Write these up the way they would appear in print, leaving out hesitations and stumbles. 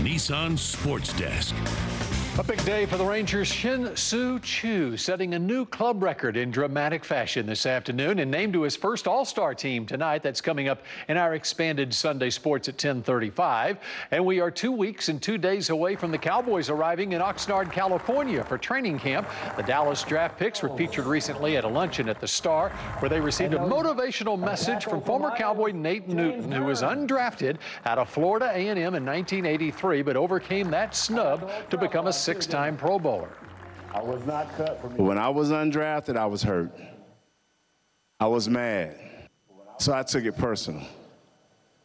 Nissan Sports Desk. A big day for the Rangers' Shin Soo Choo, setting a new club record in dramatic fashion this afternoon and named to his first All-Star team tonight. That's coming up in our expanded Sunday Sports at 10:35. And we are 2 weeks and 2 days away from the Cowboys arriving in Oxnard, California for training camp. The Dallas draft picks were featured recently at a luncheon at the Star, where they received a motivational message from former Cowboy Nate Newton, who was undrafted out of Florida A&M in 1983, but overcame that snub to become a six-time Pro Bowler. I was not cut for me. When I was undrafted, I was hurt. I was mad. So I took it personal.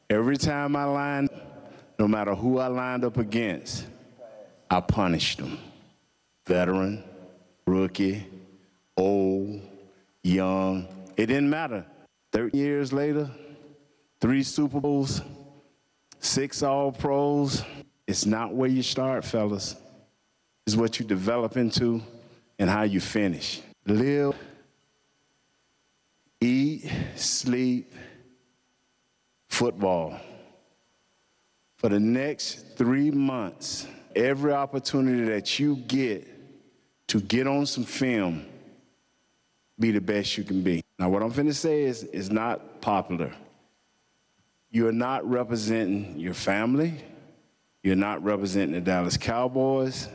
Every time I lined, no matter who I lined up against, I punished them. Veteran, rookie, old, young, it didn't matter. 30 years later, 3 Super Bowls, 6 All-Pros. It's not where you start, fellas. It's what you develop into and how you finish. Live, eat, sleep, football. For the next 3 months, every opportunity that you get to get on some film, be the best you can be. Now, what I'm finna say is not popular. You're not representing your family. You're not representing the Dallas Cowboys.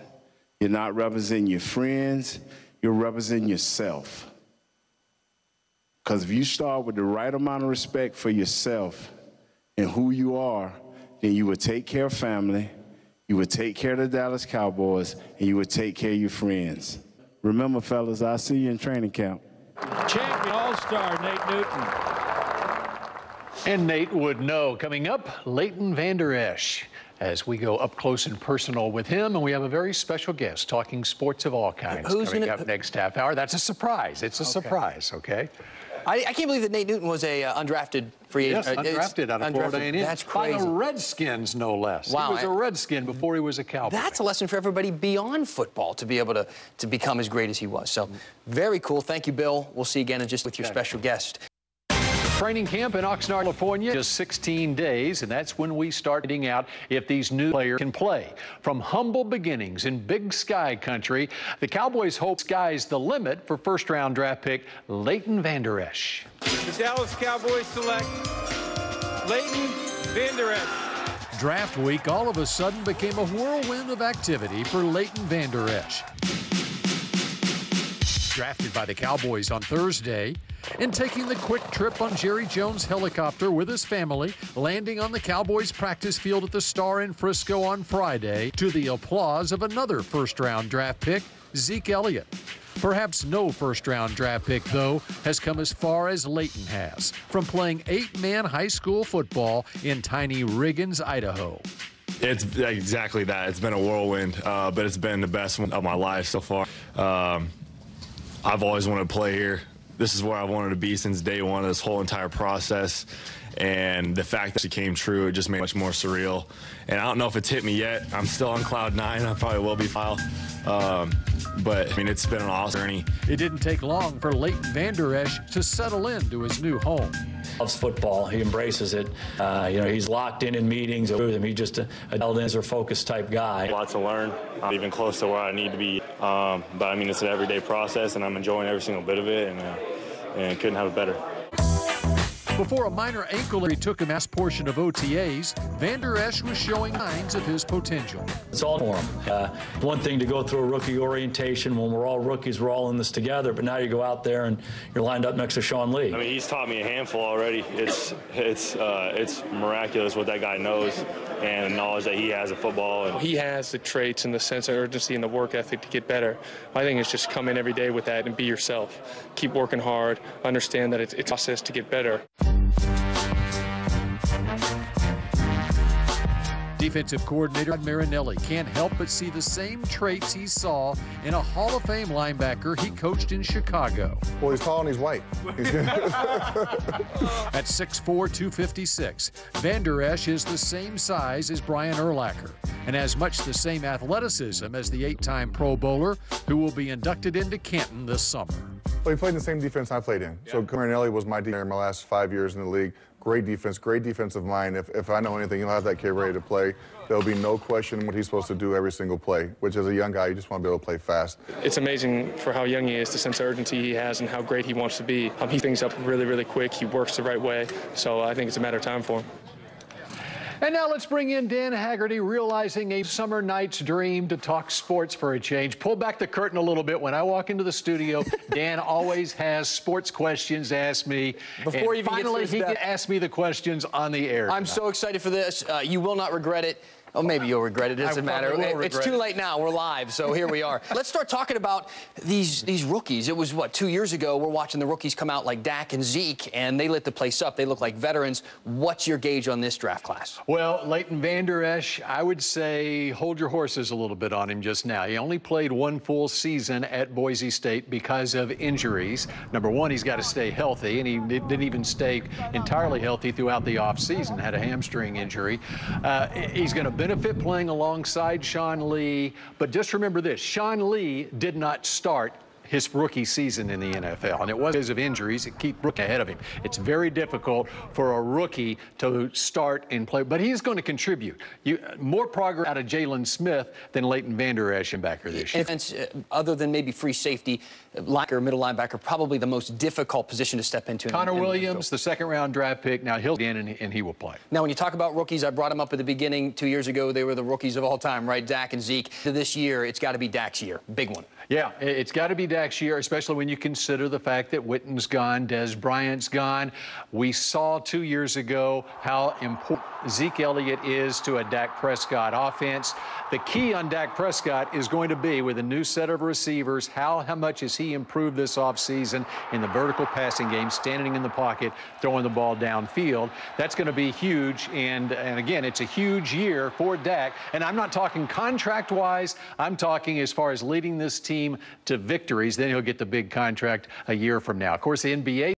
You're not representing your friends. You're representing yourself. Because if you start with the right amount of respect for yourself and who you are, then you would take care of family, you would take care of the Dallas Cowboys, and you would take care of your friends. Remember, fellas, I'll see you in training camp. Champion All-Star Nate Newton. And Nate would know. Coming up, Leighton Vander Esch, as we go up close and personal with him, and we have a very special guest talking sports of all kinds. Who's coming up next half hour. That's a surprise. It's a surprise, okay? I can't believe that Nate Newton was a undrafted free agent. Yes, undrafted out of Florida A&M. That's crazy. By the Redskins, no less. Wow. He was a Redskin before he was a Cowboy. That's a lesson for everybody beyond football to be able to become as great as he was. So very cool. Thank you, Bill. We'll see you again just with your special guest. Training camp in Oxnard, California, just 16 days, and that's when we start finding out if these new players can play. From humble beginnings in Big Sky country, the Cowboys hope sky's the limit for first-round draft pick Leighton Vander Esch. The Dallas Cowboys select Leighton Vander Esch. Draft week all of a sudden became a whirlwind of activity for Leighton Vander Esch. Drafted by the Cowboys on Thursday, and taking the quick trip on Jerry Jones' helicopter with his family, landing on the Cowboys practice field at the Star in Frisco on Friday, to the applause of another first-round draft pick, Zeke Elliott. Perhaps no first-round draft pick, though, has come as far as Leighton has, from playing 8-man high school football in tiny Riggins, Idaho. It's exactly that. It's been a whirlwind, but it's been the best one of my life so far. I've always wanted to play here. This is where I wanted to be since day one of this whole entire process. And the fact that it came true, it just made it much more surreal. And I don't know if it's hit me yet. I'm still on cloud 9. I probably will be file. But, I mean, it's been an awesome journey. It didn't take long for Leighton Vander Esch to settle into his new home. Loves football. He embraces it. You know, he's locked in meetings with him. He's just a laser-focused type guy. Lots to learn. I'm even close to where I need to be. But, I mean, it's an everyday process, and I'm enjoying every single bit of it, and couldn't have it better. Before a minor ankle injury took a mass portion of OTAs, Vander Esch was showing signs of his potential. It's all for him. One thing to go through a rookie orientation when we're all rookies, we're all in this together, but now you go out there and you're lined up next to Sean Lee. I mean, he's taught me a handful already. It's miraculous what that guy knows and the knowledge that he has of football. And he has the traits and the sense of urgency and the work ethic to get better. My thing is just come in every day with that and be yourself. Keep working hard. Understand that it's a process to get better. Defensive coordinator Marinelli can't help but see the same traits he saw in a Hall of Fame linebacker he coached in Chicago. Well, he's tall and he's white. At 6'4", 256, Vander Esch is the same size as Brian Urlacher and has much the same athleticism as the 8-time Pro Bowler who will be inducted into Canton this summer. Well, he played in the same defense I played in. So Marinelli was my defense in my last 5 years in the league. great defense, great defensive mind. If I know anything, he'll have that kid ready to play. There'll be no question what he's supposed to do every single play, which as a young guy, you just want to be able to play fast. It's amazing for how young he is, the sense of urgency he has and how great he wants to be. He things up really, really quick. He works the right way. So I think it's a matter of time for him. And now let's bring in Dan Haggerty, realizing a summer night's dream to talk sports for a change. Pull back the curtain a little bit. When I walk into the studio, Dan always has sports questions to ask me. Before and finally, he asked me the questions on the air. I'm so excited for this. You will not regret it. Oh, maybe you'll regret it. It doesn't matter. It's too late now. We're live, so here we are. Let's start talking about these rookies. It was, what, 2 years ago, we're watching the rookies come out like Dak and Zeke, and they lit the place up. They look like veterans. What's your gauge on this draft class? Well, Leighton Vander Esch, I would say hold your horses a little bit on him just now. He only played one full season at Boise State because of injuries. Number one, he's got to stay healthy, and he didn't even stay entirely healthy throughout the offseason, had a hamstring injury. He's going to benefit playing alongside Sean Lee, but just remember this, Sean Lee did not start his rookie season in the NFL, and it was because of injuries that keep rookie ahead of him. It's very difficult for a rookie to start and play, but he's going to contribute. More progress out of Jalen Smith than Leighton Vander Esch in backer this year. And other than maybe free safety, linebacker, middle linebacker, probably the most difficult position to step into. Connor Williams, the second-round draft pick. Now he'll get in and he will play. Now, when you talk about rookies, I brought them up at the beginning. 2 years ago, they were the rookies of all time, right? Dak and Zeke. This year, it's got to be Dak's year. Big one. Yeah, it's got to be Dak's year, especially when you consider the fact that Witten's gone, Des Bryant's gone. We saw 2 years ago how important Zeke Elliott is to a Dak Prescott offense. The key on Dak Prescott is going to be, with a new set of receivers, how much has he improved this offseason in the vertical passing game, standing in the pocket, throwing the ball downfield. That's going to be huge, and again, it's a huge year for Dak. And I'm not talking contract-wise. I'm talking as far as leading this team to victories. Then he'll get the big contract a year from now. Of course, the NBA